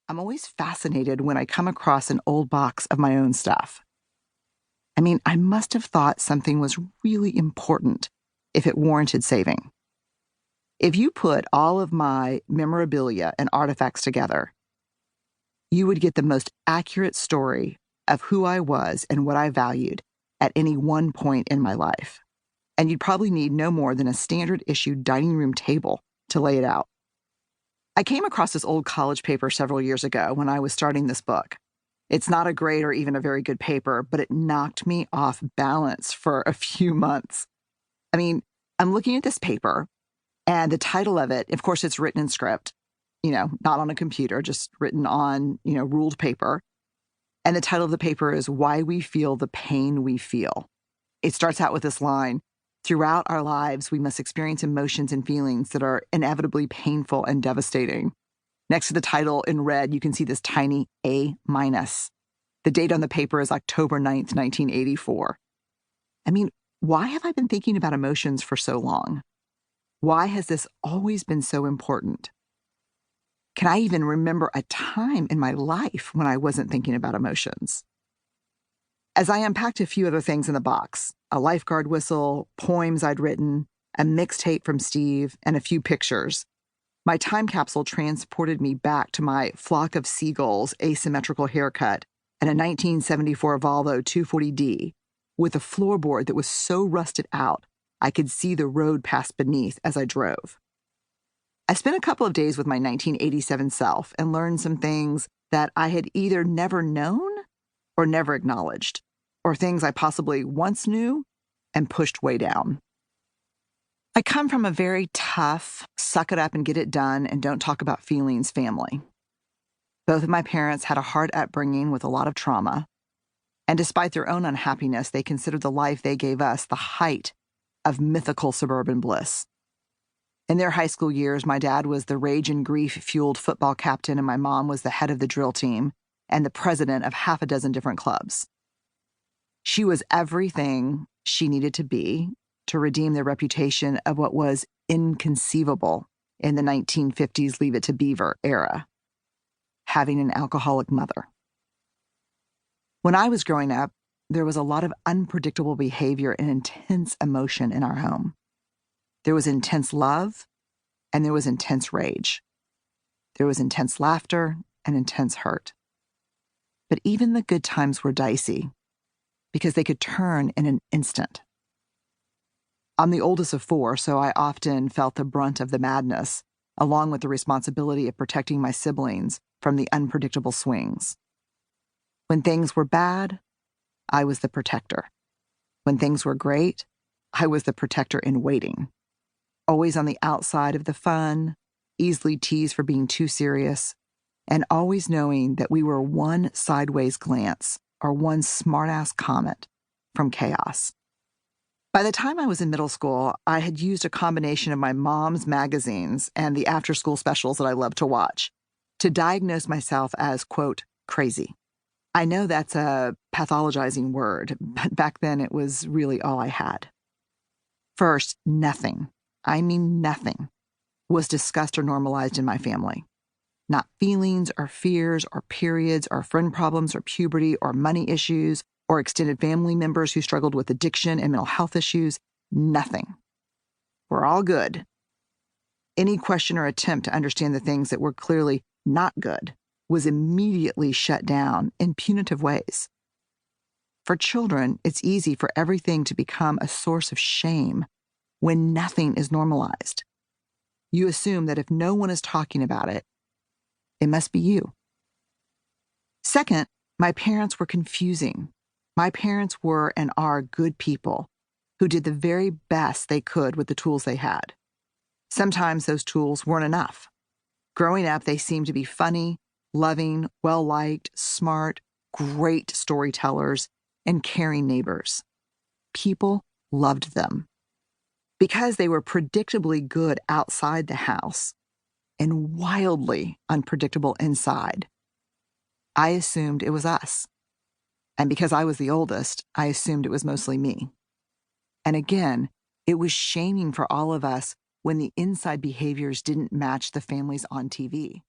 I'm always fascinated when I come across an old box of my own stuff. I mean, I must have thought something was really important if it warranted saving. If you put all of my memorabilia and artifacts together, you would get the most accurate story of who I was and what I valued at any one point in my life. And you'd probably need no more than a standard issue dining room table to lay it out. I came across this old college paper several years ago when I was starting this book. It's not a great or even a very good paper, but it knocked me off balance for a few months. I mean, I'm looking at this paper, and the title of it, of course, it's written in script, not on a computer, just written on, ruled paper. And the title of the paper is Why We Feel the Pain We Feel. It starts out with this line: throughout our lives, we must experience emotions and feelings that are inevitably painful and devastating. Next to the title in red, you can see this tiny A-. The date on the paper is October 9th, 1984. I mean, why have I been thinking about emotions for so long? Why has this always been so important? Can I even remember a time in my life when I wasn't thinking about emotions? As I unpacked a few other things in the box, a lifeguard whistle, poems I'd written, a mixtape from Steve, and a few pictures, my time capsule transported me back to my flock of seagulls asymmetrical haircut and a 1974 Volvo 240D with a floorboard that was so rusted out I could see the road pass beneath as I drove. I spent a couple of days with my 1987 self and learned some things that I had either never known or never acknowledged, or things I possibly once knew and pushed way down. I come from a very tough, suck it up and get it done and don't talk about feelings family. Both of my parents had a hard upbringing with a lot of trauma, and despite their own unhappiness, they considered the life they gave us the height of mythical suburban bliss. In their high school years, my dad was the rage and grief-fueled football captain, and my mom was the head of the drill team and the president of half a dozen different clubs. She was everything she needed to be to redeem the reputation of what was inconceivable in the 1950s Leave It to Beaver era: having an alcoholic mother. When I was growing up, there was a lot of unpredictable behavior and intense emotion in our home. There was intense love, and there was intense rage. There was intense laughter and intense hurt. But even the good times were dicey, because they could turn in an instant. I'm the oldest of four, so I often felt the brunt of the madness, along with the responsibility of protecting my siblings from the unpredictable swings. When things were bad, I was the protector. When things were great, I was the protector in waiting. Always on the outside of the fun, easily teased for being too serious, and always knowing that we were one sideways glance or one smartass comment from chaos. By the time I was in middle school, I had used a combination of my mom's magazines and the after-school specials that I loved to watch to diagnose myself as, quote, crazy. I know that's a pathologizing word, but back then it was really all I had. First, nothing, I mean nothing, was discussed or normalized in my family. Not feelings or fears or periods or friend problems or puberty or money issues or extended family members who struggled with addiction and mental health issues. Nothing. We're all good. Any question or attempt to understand the things that were clearly not good was immediately shut down in punitive ways. For children, it's easy for everything to become a source of shame when nothing is normalized. You assume that if no one is talking about it, it must be you. Second, my parents were confusing. My parents were and are good people who did the very best they could with the tools they had. Sometimes those tools weren't enough. Growing up, they seemed to be funny, loving, well-liked, smart, great storytellers, and caring neighbors. People loved them. Because they were predictably good outside the house and wildly unpredictable inside, I assumed it was us. And because I was the oldest, I assumed it was mostly me. And again, it was shaming for all of us when the inside behaviors didn't match the families on TV.